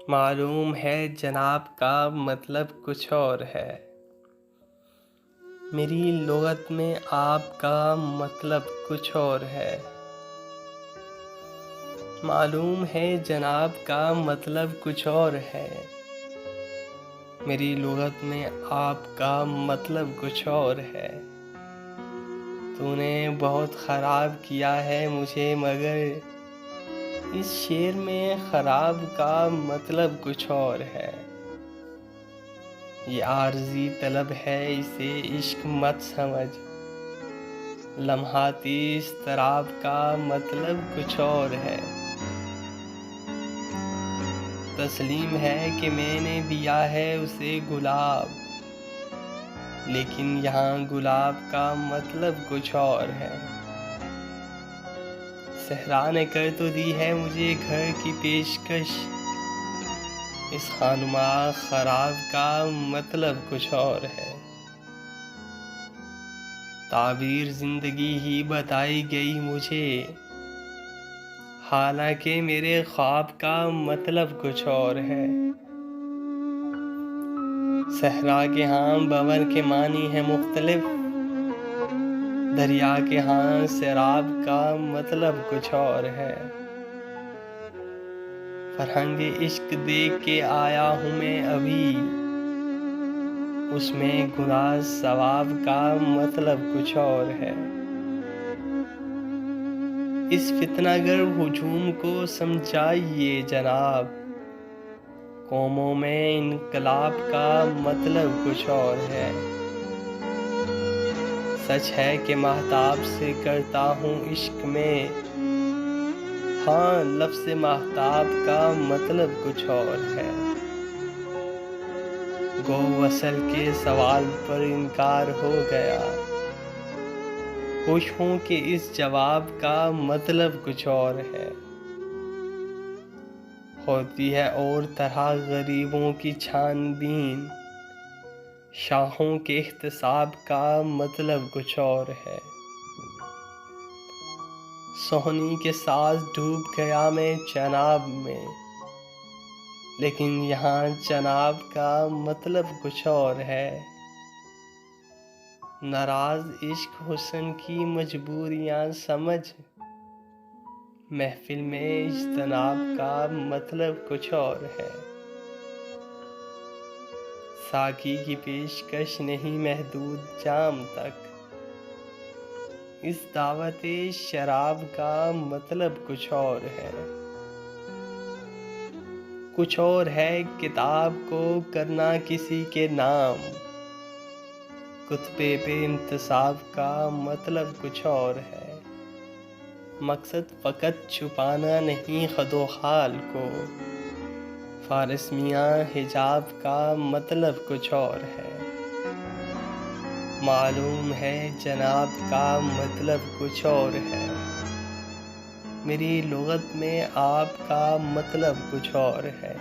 मालूम है जनाब का मतलब कुछ और है। मेरी लुग़त में आपका मतलब कुछ और है। मालूम है जनाब का मतलब कुछ और है। मेरी लुग़त में आपका मतलब कुछ और है। तूने बहुत ख़राब किया है मुझे, मगर इस शेर में ख़राब का मतलब कुछ और है। ये आर्ज़ी तलब है, इसे इश्क मत समझ। लम्हाती इज़्तिराब का मतलब कुछ और है। तस्लीम है कि मैंने दिया है उसे गुलाब, लेकिन यहाँ गुलाब का मतलब कुछ और है। सहरा ने कर तो दी है मुझे घर की पेशकश, इस खानुमा ख़राब का मतलब कुछ और है। ताबीर ज़िंदगी ही बताई गई मुझे, हालांकि मेरे ख्वाब का मतलब कुछ और है। सहरा के हाँ बवर के मानी है मुख्तलिफ, दरिया के हाँ सैराब का मतलब कुछ और है। फरहंग इश्क देख के आया हूँ मैं अभी, उसमें गुनाह सवाब का मतलब कुछ और है। इस फितनागर हुजूम को समझाइए जनाब, कौमों में इनकलाब का मतलब कुछ और है। सच है कि महताब से करता हूँ इश्क में, हाँ लफ्ज़ महताब का मतलब कुछ और है। गो वसल के सवाल पर इनकार हो गया, खुश हूँ कि इस जवाब का मतलब कुछ और है। होती है और तरह गरीबों की छानबीन, शाहों के इख्तिसाब का मतलब कुछ और है। सोहनी के साथ डूब गया मैं जनाब में, लेकिन यहाँ जनाब का मतलब कुछ और है। नाराज़ इश्क हुस्न की मजबूरियाँ समझ, महफिल में इज्तनाब का मतलब कुछ और है। साकी की पेशकश नहीं महदूद जाम तक, इस दावते शराब का मतलब कुछ और है। कुछ और है किताब को करना किसी के नाम, कुतबे पे इंतसाब का मतलब कुछ और है। मकसद फ़कत छुपाना नहीं खदोखाल को, फारिस मियाँ हिजाब का मतलब कुछ और है। मालूम है जनाब का मतलब कुछ और है। मेरी लुग़त में आपका मतलब कुछ और है।